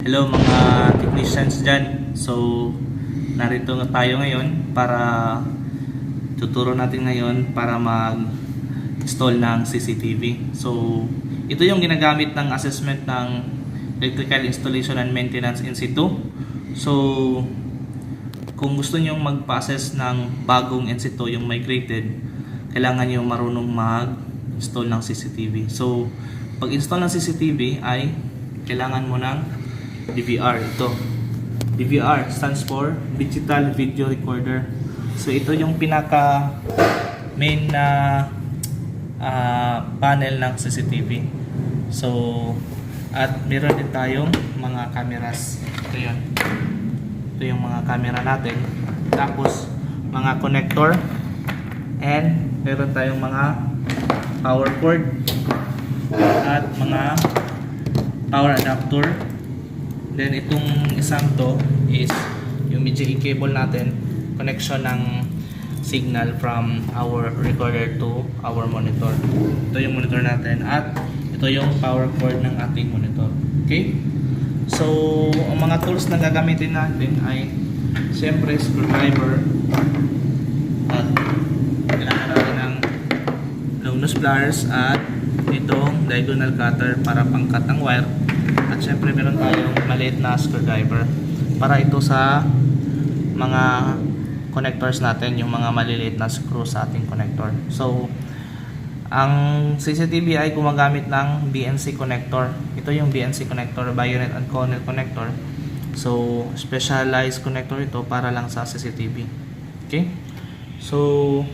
Hello mga technicians dyan. So, narito nga tayo ngayon para tuturo natin ngayon para mag-install ng CCTV. So, ito yung ginagamit ng assessment ng Electrical Installation and Maintenance in situ. So, kung gusto nyo magpa-assess ng bagong in situ, yung migrated, kailangan nyo marunong mag-install ng CCTV. So, pag-install ng CCTV ay kailangan mo ng DVR. Ito DVR stands for Digital Video Recorder. So ito yung pinaka main na panel ng CCTV. So at meron din tayong mga cameras. Ito yung mga camera natin. Tapos mga connector, and meron tayong mga power cord at mga power adapter. Then itong isang to is yung BGA cable natin, connection ng signal from our recorder to our monitor. Ito yung monitor natin at ito yung power cord ng ating monitor. Okay? So, ang mga tools na gagamitin natin ay siyempre screwdriver, at kailangan natin ng long nose pliers at itong diagonal cutter para pang-cut ng wire. At syempre meron tayong maliit na screwdriver para ito sa mga connectors natin, yung mga maliliit na screw sa ating connector. So, ang CCTV ay gumagamit ng BNC connector. Ito yung BNC connector, bayonet and conet connector. So, specialized connector ito para lang sa CCTV. Okay? So,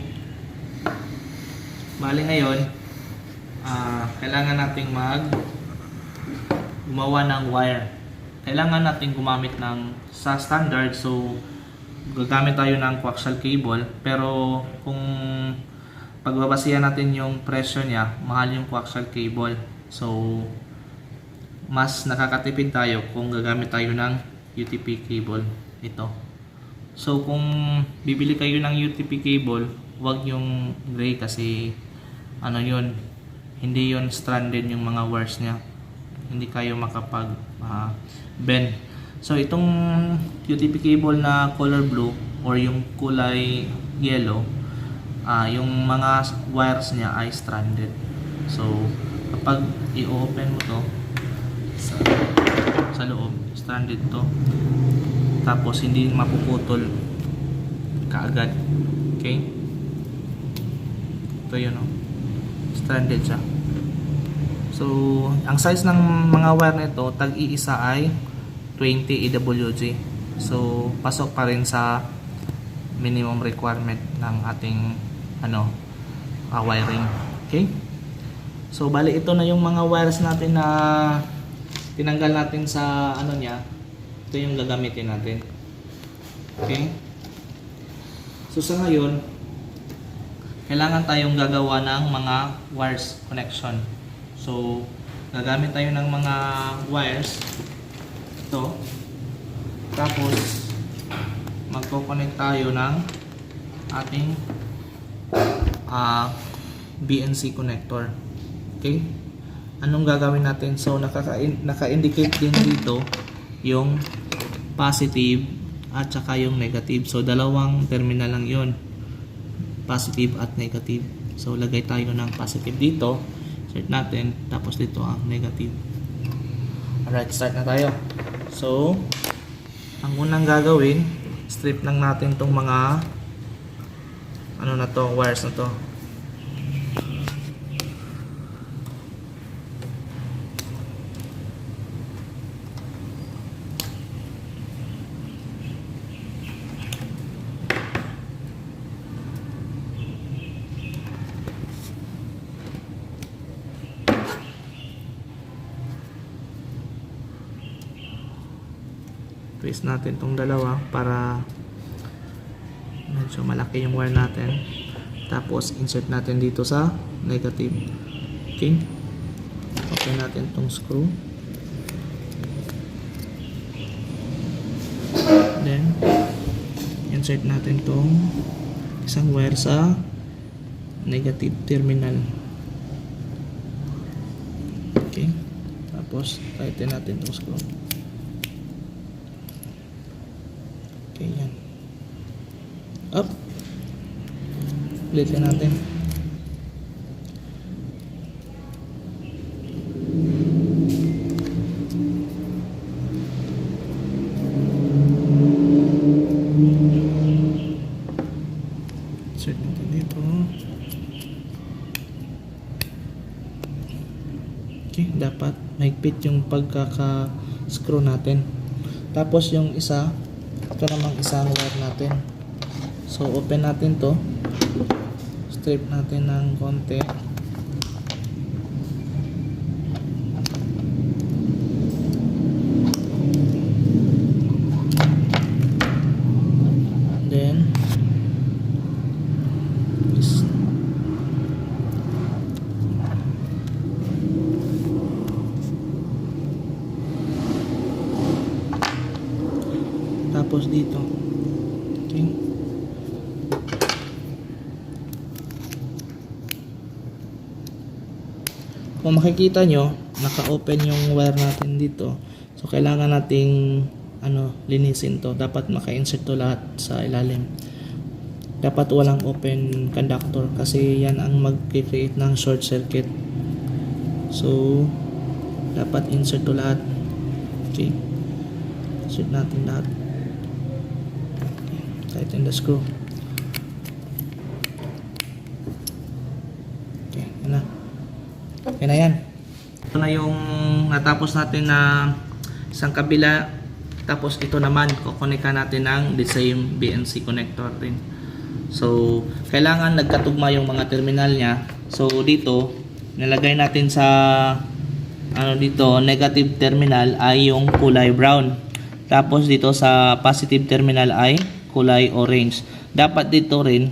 bali ngayon, kailangan nating gumawa ng wire. Kailangan natin gumamit ng sa standard, so gagamit tayo ng coaxial cable, pero kung pagbabasihan natin yung presyo niya, mahal yung coaxial cable. So mas nakakatipid tayo kung gagamit tayo ng UTP cable ito. So kung bibili kayo ng UTP cable, wag yung gray kasi ano yun, hindi yun stranded yung mga wires niya, hindi kayo makapag bend. So itong UTP cable na color blue or yung kulay yellow, yung mga wires niya ay stranded. So kapag i-open mo to sa loob, stranded to, tapos hindi mapuputol kaagad. Okay, ito yun, stranded siya. So, ang size ng mga wire nito, tag-iisa ay 20 EWG. So, pasok pa rin sa minimum requirement ng ating wiring. Okay? So, bali ito na yung mga wires natin na tinanggal natin sa niya. Ito yung gagamitin natin. Okay? So, sa ngayon, kailangan tayong gagawa ng mga wires connection. So, gagamit tayo ng mga wires ito, tapos magko-connect tayo ng ating BNC connector. Okay? Anong gagawin natin? So, naka-indicate din dito yung positive at saka yung negative. So, dalawang terminal lang yun, positive at negative. So, lagay tayo ng positive dito, start natin, tapos dito ang negative. Alright, start na tayo. So, ang unang gagawin, strip lang natin tong mga wires na to. Twist natin tong dalawa para medyo malaki yung wire natin. Tapos insert natin dito sa negative. Okay? Open natin tong screw. Then insert natin tong isang wire sa negative terminal. Okay? Tapos tighten natin tong screw. Okay, yan. Up. Ulitin natin. Insert natin dito. Okay, dapat mahigpit yung pagkaka-screw natin. Tapos yung isa, ito namang isang wire natin. So open natin to. Strip natin ng konti. Then tapos dito. Okay. Kung makikita nyo, naka-open yung wire natin dito. So kailangan nating linisin to. Dapat maka-insert to lahat sa ilalim. Dapat walang open conductor kasi yan ang mag-create ng short circuit. So dapat insert to lahat. Okay. Insert natin lahat. Tighten the screw. Okay, yan na. Okay na yan. Ito na yung natapos natin na isang kabila. Tapos ito naman, kukonekan natin ng the same BNC connector rin. So, kailangan nagkatugma yung mga terminal niya. So, dito, nilagay natin sa dito, negative terminal ay yung kulay brown. Tapos dito sa positive terminal ay kulay orange. Dapat dito rin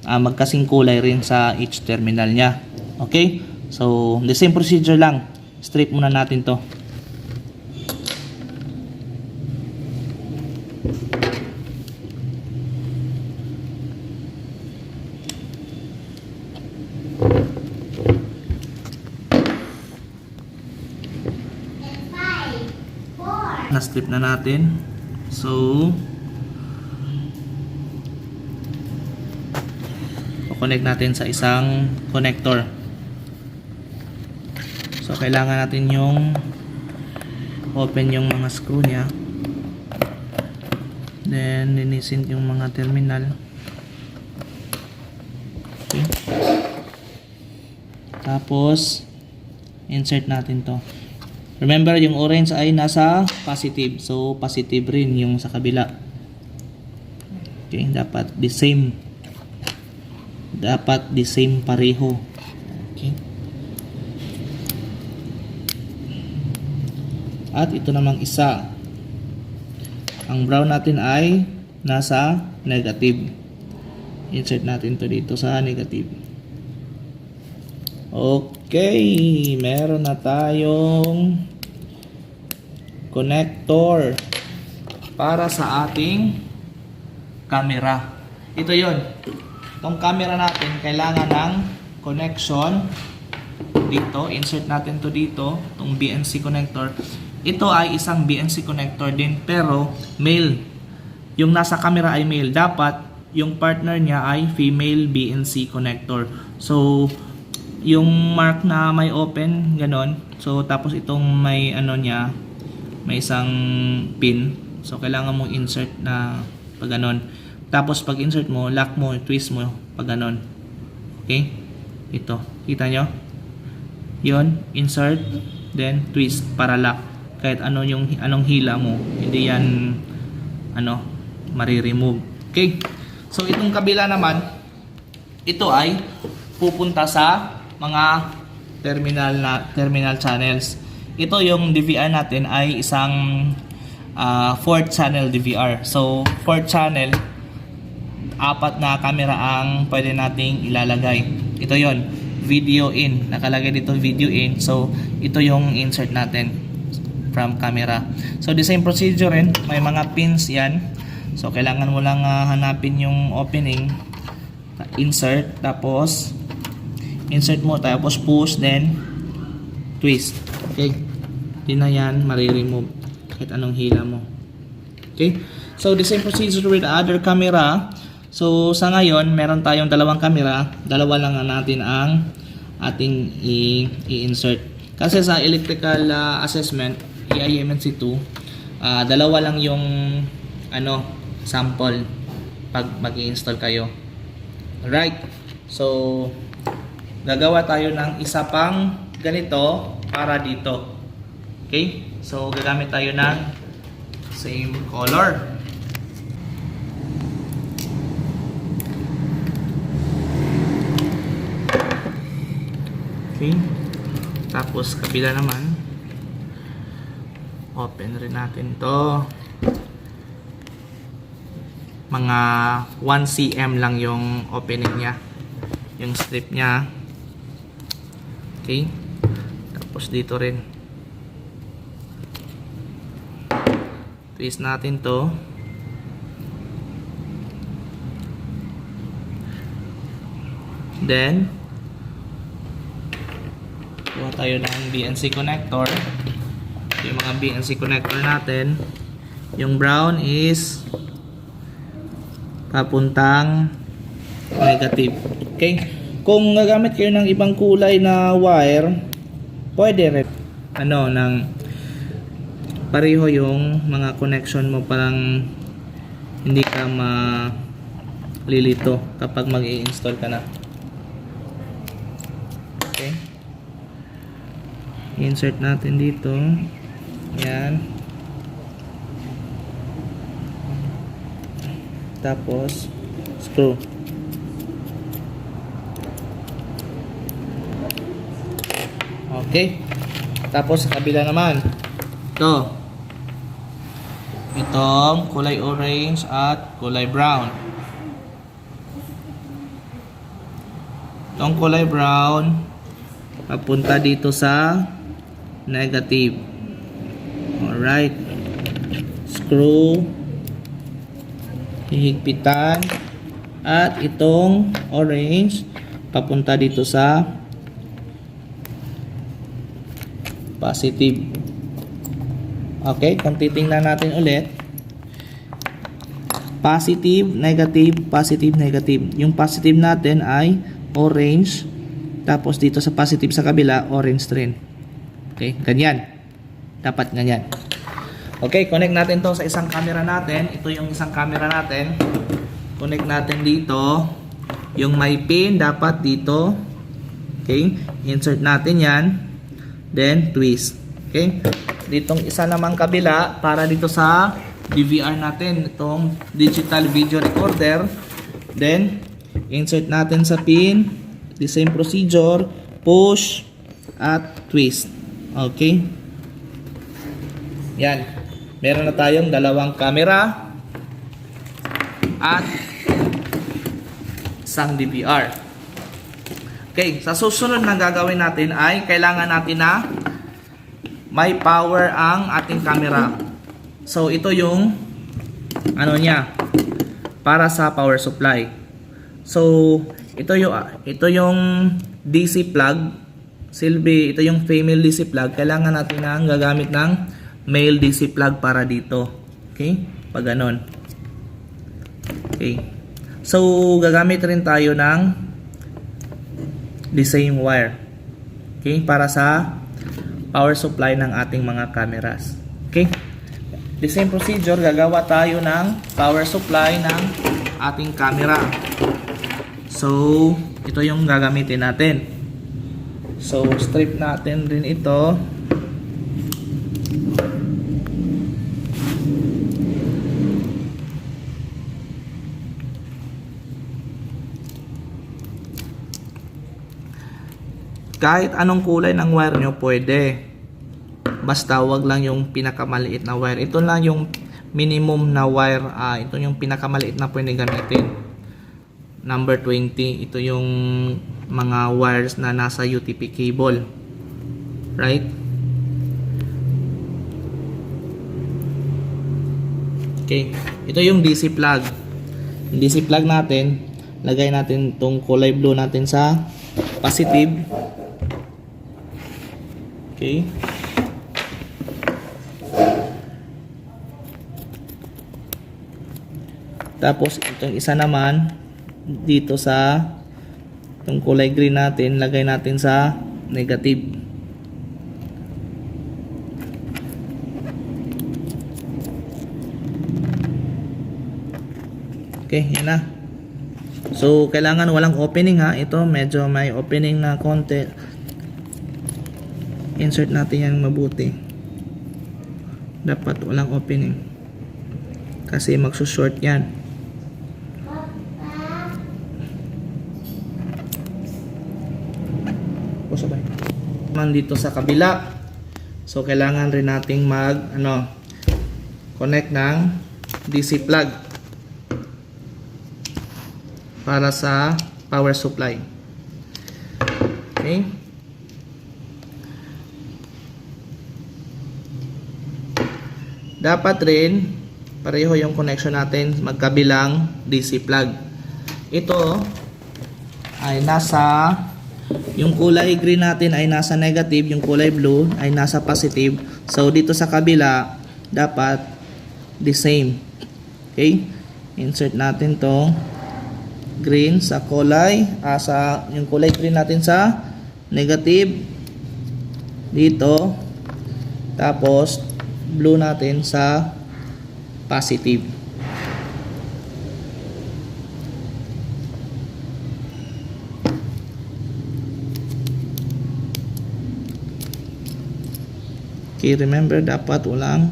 magkasing kulay rin sa each terminal niya. Okay? So, the same procedure lang. Strip muna natin to. Na-strip na natin. So, connect natin sa isang connector. So kailangan natin yung open yung mga screw niya, then linisin yung mga terminal. Okay. Tapos insert natin to. Remember, yung orange ay nasa positive, so positive rin yung sa kabila. Okay, dapat the same. Dapat the same pareho. Okay. At ito namang isa. Ang brown natin ay nasa negative. Insert natin to dito sa negative. Okay, meron na tayong connector para sa ating camera. Ito 'yon. Itong camera natin, kailangan ng connection dito. Insert natin to dito, itong BNC connector. Ito ay isang BNC connector din, pero male. Yung nasa camera ay male. Dapat yung partner niya ay female BNC connector. So, yung mark na may open, ganon. So, tapos itong may niya, may isang pin. So, kailangan mong insert na pag ganon. Tapos pag insert mo, lock mo, twist mo pag ganon. Okay? Ito. Kita nyo? Yun. Insert. Then twist para lock. Kahit anong hila mo, hindi yan mariremove. Okay? So itong kabila naman, ito ay pupunta sa mga terminal channels. Ito yung DVR natin ay isang 4th channel DVR. So 4th channel, 4 na camera ang pwede nating ilalagay. Ito yon, video in. Nakalagay dito video in. So ito yung insert natin from camera. So the same procedure rin. May mga pins yan. So kailangan mo lang hanapin yung opening. Insert. Tapos insert mo. Tapos push. Then twist. Okay. Hindi na yan mariremove. Kahit anong hila mo. Okay? So, the same procedure with the other camera. So, sa ngayon, meron tayong dalawang camera. Dalawa lang natin ang ating i-insert. Kasi sa electrical assessment, EIMNC2, dalawa lang yung sample pag mag-i-install kayo. Alright. So, gagawa tayo ng isa pang ganito para dito. Okay? So, gagamit tayo ng same color. Okay. Tapos kabila naman. Open rin natin to. Mga 1 cm lang yung opening niya. Yung strip niya. Okay. Tapos dito rin. Twist natin to. Then kuha tayo ng BNC connector. Yung mga BNC connector natin, yung brown is papuntang negative. Okay? Kung gagamit kayo ng ibang kulay na wire, pwede rin ng pareho yung mga connection mo, parang hindi ka malilito kapag mag-i-install ka na. Okay? Insert natin dito. Yan. Tapos screw. Okay. Tapos sa kabila naman, itong kulay orange at kulay brown. Itong kulay brown papunta dito sa negative. Alright. Screw. Hihigpitan. At itong orange papunta dito sa positive. Okay, kung titingnan natin ulit, positive, negative, positive, negative. Yung positive natin ay orange, tapos dito sa positive sa kabila, orange rin. Okay, ganyan. Dapat ganyan. Okay, connect natin to sa isang camera natin. Ito yung isang camera natin. Connect natin dito. Yung may pin dapat dito. Okay, insert natin yan. Then twist. Okay, ditong isa namang kabila para dito sa DVR natin, itong digital video recorder. Then insert natin sa pin. The same procedure, push at twist. Okay. Yan. Meron na tayong dalawang camera at isang DVR. Okay, sa susunod na gagawin natin ay kailangan natin na may power ang ating camera. So ito yung niya para sa power supply. So ito yung DC plug. Silbi, ito yung female DC plug. Kailangan natin na gagamit ng male DC plug para dito. Okay? Pag ganon. Okay. So gagamit rin tayo ng the same wire. Okay? Para sa power supply ng ating mga cameras. Okay? The same procedure, gagawa tayo ng power supply ng ating camera. So, ito yung gagamitin natin. So, strip natin rin ito. Kahit anong kulay ng wire nyo pwede. Basta wag lang yung pinakamaliit na wire. Ito lang yung minimum na wire. Ito yung pinakamaliit na pwede gamitin. Number 20. Ito yung mga wires na nasa UTP cable. Right? Okay. Ito yung DC plug. Yung DC plug natin, lagay natin itong kulay blue natin sa positive. Okay. Tapos itong isa naman dito sa itong kulay green natin, lagay natin sa negative. Okay, yan na. So, kailangan walang opening ha. Ito, medyo may opening na konti. Insert natin yan mabuti. Dapat walang opening. Kasi magsushort yan. O sabay. Man dito sa kabila. So, kailangan rin nating connect ng DC plug para sa power supply. Okay? Dapat rin pareho yung connection natin magkabilang DC plug. Ito ay nasa, yung kulay green natin ay nasa negative, yung kulay blue ay nasa positive. So dito sa kabila dapat the same. Okay? Insert natin to green sa kulay, yung kulay green natin sa negative dito, tapos blue natin sa positive. Okay, remember dapat walang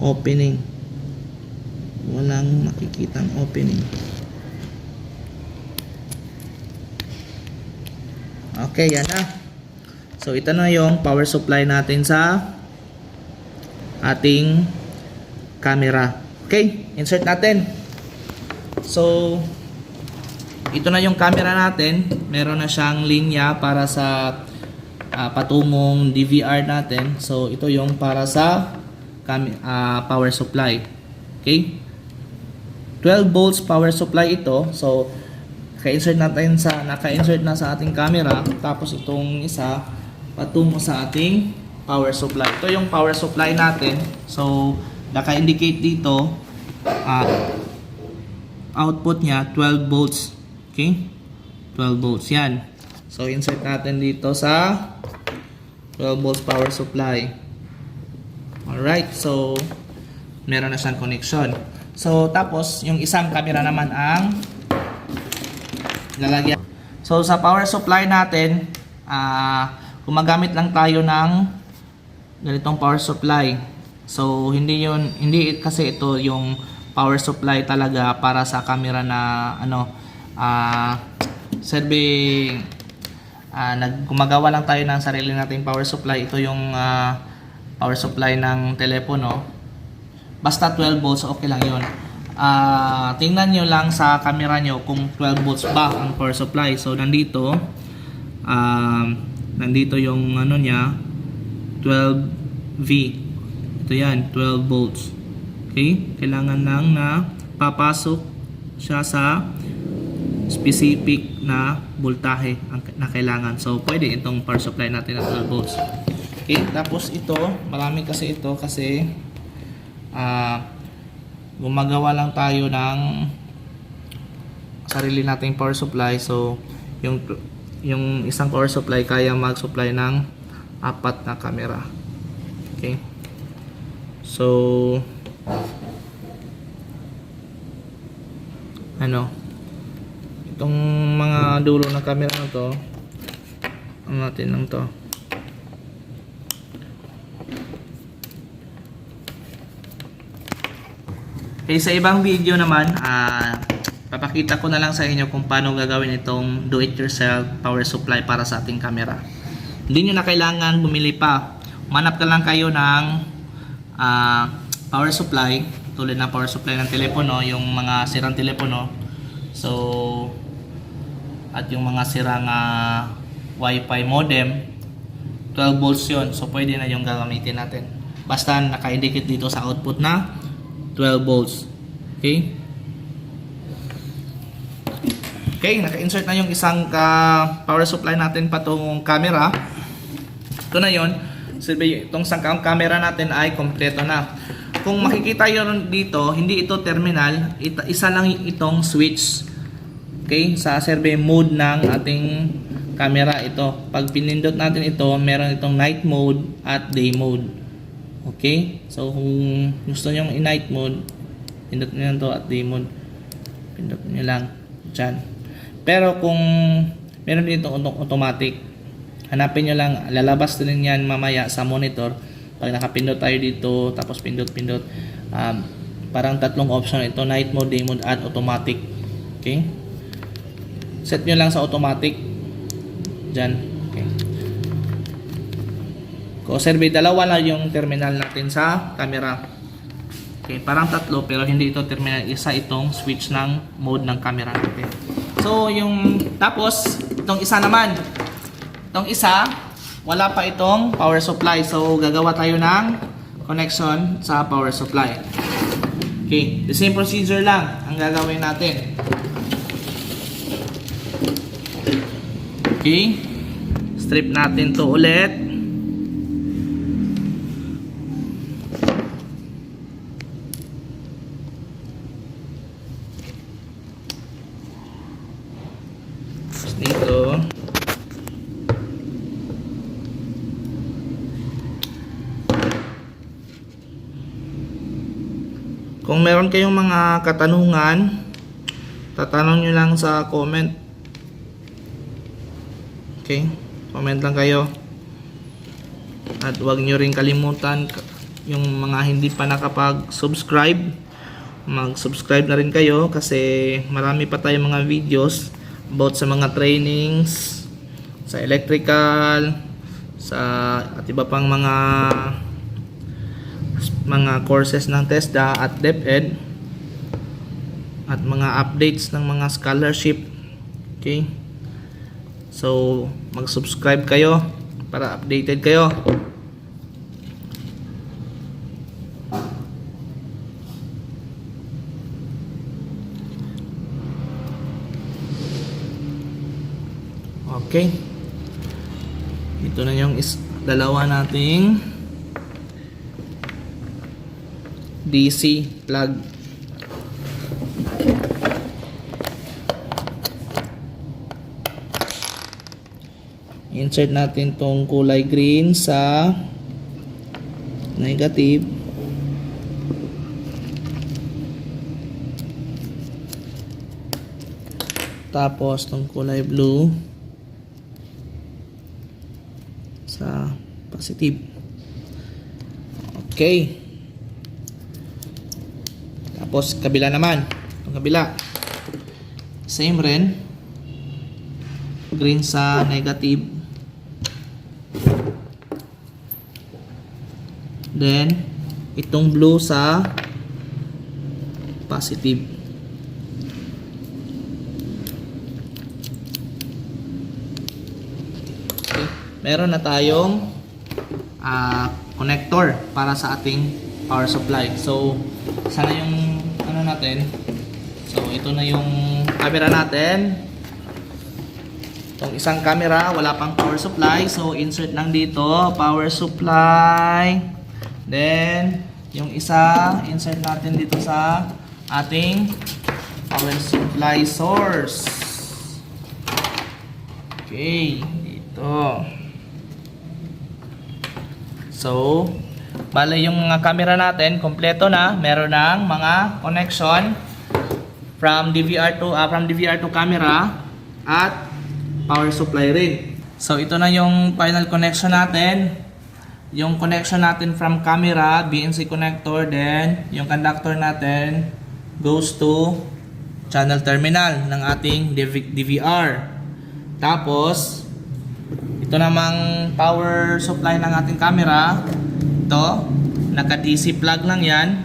opening, walang makikitang opening. Okay, yan na. So, ito na yung power supply natin sa ating camera. Okay, insert natin. So, ito na yung camera natin. Meron na siyang linya para sa patungong DVR natin. So, ito yung para sa power supply. Okay? 12 volts power supply ito. So, naka-insert na sa ating camera, tapos itong isa patungo sa ating power supply. Ito yung power supply natin. So naka-indicate dito output niya 12 volts. Okay? 12 volts yan. So insert natin dito sa 12 volts power supply. Alright, so meron na siyang connection. So tapos yung isang camera naman ang lalagyan. So sa power supply natin, gumagamit lang tayo ng ganitong power supply. So hindi kasi ito yung power supply talaga para sa camera na gumagawa lang tayo ng sarili nating power supply. Ito yung power supply ng telepono. Basta 12 volts, okay lang yun. Tingnan nyo lang sa camera nyo kung 12 volts ba ang power supply. So nandito yung niya 12V. Ito yan, 12 volts. Okay? Kailangan lang na papasok siya sa specific na voltahe na kailangan. So pwede itong power supply natin na 12 volts. Okay? Tapos ito, marami kasi ito kasi gumagawa lang tayo ng sarili nating power supply. So yung isang power supply kaya mag-supply ng 4 na camera. Okay, so itong mga dulo ng camera na to, natin lang to. Okay, sa ibang video naman, papakita ko na lang sa inyo kung paano gagawin itong do-it-yourself power supply para sa ating camera. Hindi nyo na kailangan bumili pa. Manap ka lang kayo ng power supply, tulad ng power supply ng telepono, yung mga sirang telepono. So, at yung mga sirang Wi-Fi modem, 12 volts yun. So, pwede na yung gagamitin natin. Basta naka-indicate dito sa output na 12 volts. Okay? Okay, naka-insert na yung isang power supply natin patungong camera. Ito na yon. So, itong isang camera natin ay kompleto na. kung makikita yun dito, hindi ito terminal, isa lang itong switch. Okay, sa survey mode ng ating camera ito. Pag pinindot natin ito, meron itong night mode at day mode. Okay, so kung gusto nyo i-night mode, pindot nyo lang ito at day mode. Pindot nyo lang dyan. Pero kung meron dito automatic, hanapin nyo lang, lalabas din yan mamaya sa monitor. Pag nakapindot tayo dito, tapos pindot, parang tatlong option ito, night mode, day mode, at automatic. Okay, set nyo lang sa automatic dyan. Okay, kung survey, dalawa lang yung terminal natin sa camera. Okay, parang tatlo pero hindi ito terminal, isa itong switch ng mode ng camera natin. So yung tapos itong isa naman, itong isa wala pa itong power supply, so gagawa tayo ng connection sa power supply. Okay, the same procedure lang ang gagawin natin. Okay, strip natin to ulit. Dito kung meron kayong mga katanungan, tatanong nyo lang sa comment. Okay, comment lang kayo. At huwag nyo rin kalimutan yung mga hindi pa nakapag-subscribe, mag-subscribe na rin kayo kasi marami pa tayong mga videos about sa mga trainings sa electrical, sa at iba pang mga courses ng TESDA at DepEd, at mga updates ng mga scholarship. Okay, so mag-subscribe kayo para updated kayo. Okay, ito na yung dalawa nating DC plug. Insert natin tong kulay green sa negative, tapos tong kulay blue sa positive. Okay, tapos kabila naman, itong kabila same rin, green sa negative, then itong blue sa positive. Okay, meron na tayong connector para sa ating power supply. So sana yung ano natin, so ito na yung camera natin. Itong isang camera wala pang power supply, so insert lang dito power supply, then yung isa insert natin dito sa ating power supply source. Okay, dito. So bale yung mga camera natin kompleto na, meron ng mga connection from DVR to camera at power supply rin. So ito na yung final connection natin. Yung connection natin from camera, BNC connector, then yung conductor natin goes to channel terminal ng ating DVR. Tapos ito namang power supply ng ating camera, ito naka DC plug lang yan.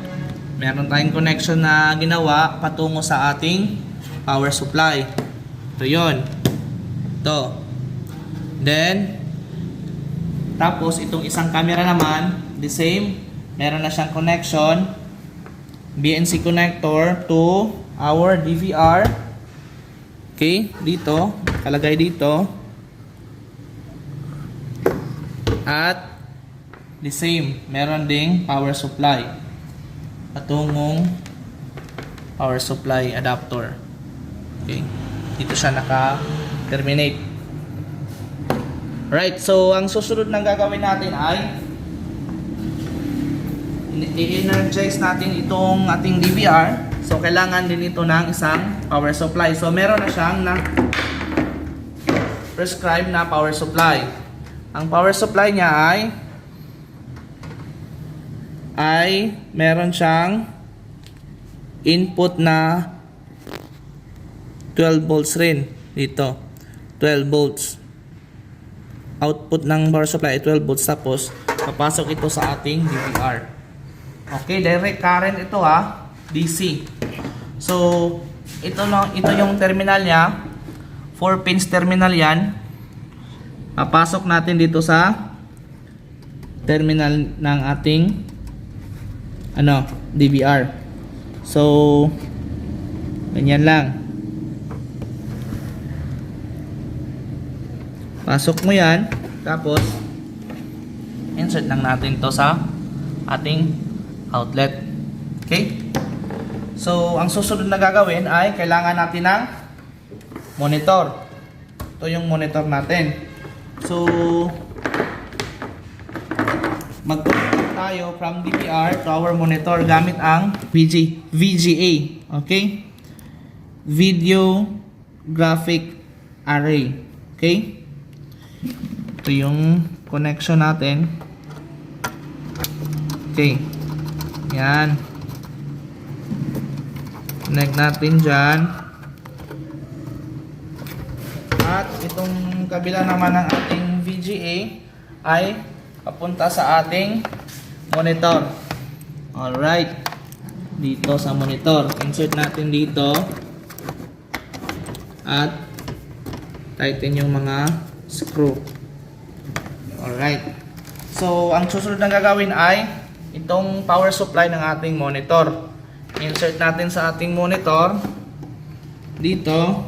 Meron tayong connection na ginawa patungo sa ating power supply. Ito yun, ito. Then tapos itong isang camera naman, the same, meron na siyang connection, BNC connector to our DVR. Okay, dito, kalagay dito. At the same, meron ding power supply. patungong power supply adapter. Okay, dito siya naka-terminate. Right, so ang susunod na gagawin natin ay i-energize natin itong ating DVR. So kailangan din ito ng isang power supply. So meron na siyang prescribed na power supply. Ang power supply niya ay meron siyang input na 12 volts rin dito. 12 volts. Output ng power supply ay 12 volts, tapos papasok ito sa ating DVR. Okay, direct current ito DC. So ito yung terminal niya. 4 pins terminal yan. Papasok natin dito sa terminal ng ating DVR. So ganyan lang. Pasok mo yan, tapos insert lang natin to sa ating outlet. Okay? So ang susunod na gagawin ay kailangan natin ng monitor. Ito yung monitor natin. So mag-connect tayo from DVR to our monitor gamit ang VGA. Okay? Video Graphic Array. Okay? Ito yung connection natin. Okay. Yan. Connect natin dyan. At itong kabila naman ng ating VGA ay papunta sa ating monitor. Alright. Dito sa monitor. Insert natin dito. At tighten yung mga screw. Alright. So, ang susunod na gagawin ay itong power supply ng ating monitor. Insert natin sa ating monitor. Dito.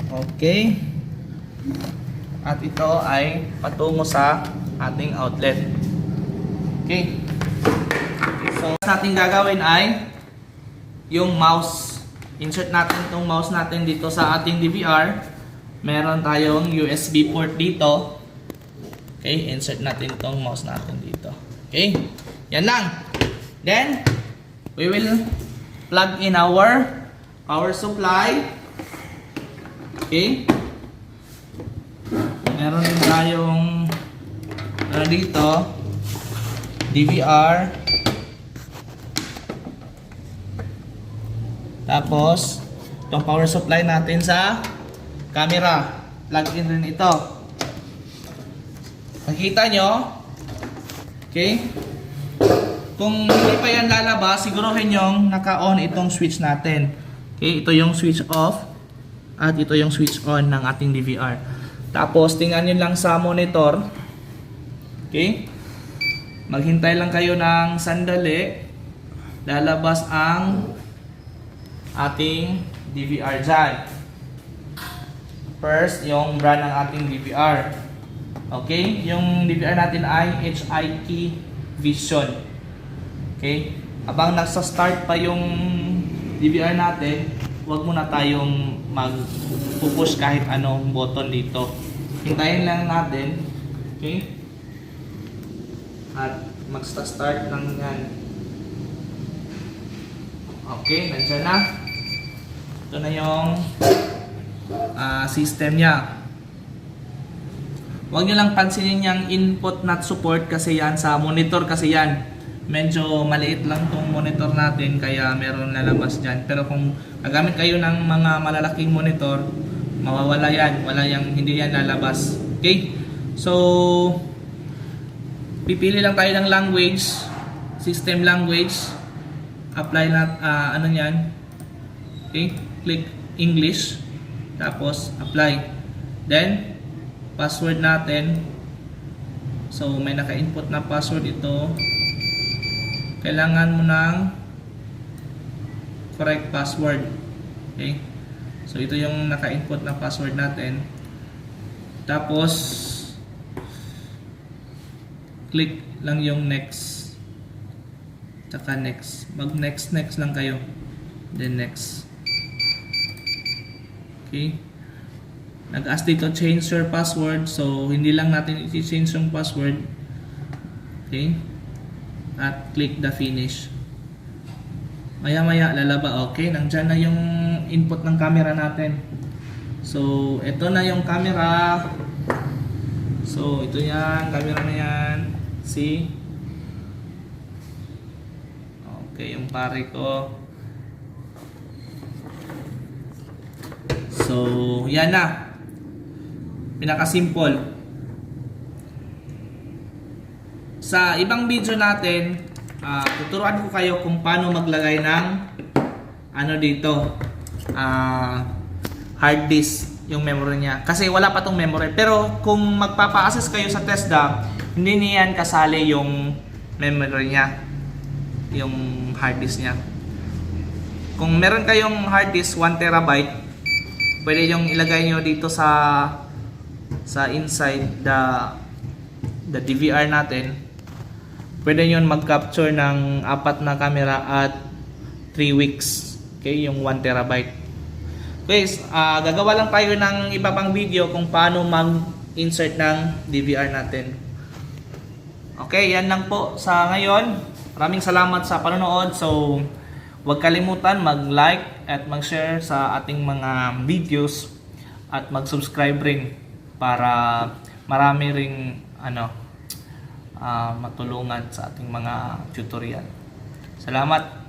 Okay. At ito ay patungo sa ating outlet. Okay. So, sa ating gagawin ay yung mouse. Insert natin itong mouse natin dito sa ating DVR. Meron tayong USB port dito. Okay, insert natin itong mouse natin dito. Okay, yan lang. Then, we will plug in our power supply. Okay. Meron din tayong dito DVR. Tapos, itong power supply natin sa camera. Plug in rin ito. Nakita nyo? Okay? Kung hindi pa yan lalabas, siguruhin nyo naka-on itong switch natin. Okay? Ito yung switch off. At ito yung switch on ng ating DVR. Tapos, tingnan nyo lang sa monitor. Okay? Maghintay lang kayo ng sandali. Lalabas ang ating DVR dyan. First, yung brand ng ating DVR. Okay? Yung DVR natin ay HIK Vision. Okay? Habang nagsa-start pa yung DVR natin, huwag muna tayong mag-push kahit anong button dito. Hintayin lang natin. Okay? At mag-start lang yan. Okay, nandiyan na. Ito na yung system niya. Huwag nyo lang pansinin yung input not support kasi yan sa monitor kasi yan. Medyo maliit lang tong monitor natin kaya meron lalabas dyan. Pero kung gagamit kayo ng mga malalaking monitor, mawawala yan. Hindi yan lalabas. Okay? So, pipili lang tayo ng language, system language. Apply na, yan. Okay? Click English. Tapos, apply. Then, password natin. So, may naka-input na password ito. Kailangan mo ng correct password. Okay? So, ito yung naka-input na password natin. Tapos, click lang yung next. tsaka next. Mag next lang kayo. Then next. Okay. Nag-ask dito change your password. So hindi lang natin i-change yung password. Okay. At click the finish. Maya-maya lalaba. Okay, nandyan na yung input ng camera natin. So ito na yung camera. So ito yan, camera na yan. See? Okay, yung pare ko. So yan na. Pinaka-simple. Sa ibang video natin, tuturuan ko kayo kung paano maglagay ng ano dito, hard disk, yung memory niya. Kasi wala pa tong memory. Pero kung magpapa-access kayo sa TESDA, hindi niyan kasali yung memory niya, yung hard disk niya. Kung meron kayong hard disk 1 terabyte, pwede yung ilagay nyo dito sa inside the DVR natin. Pwede yun mag-capture ng 4 na camera at 3 weeks. Okay, yung 1 terabyte. Guys, gagawa lang tayo ng iba pang video kung paano mag-insert ng DVR natin. Okay, yan lang po sa ngayon. Maraming salamat sa panonood. So, huwag kalimutan mag-like at mag-share sa ating mga videos at mag-subscribe rin para marami ring matulungan sa ating mga tutorial. Salamat!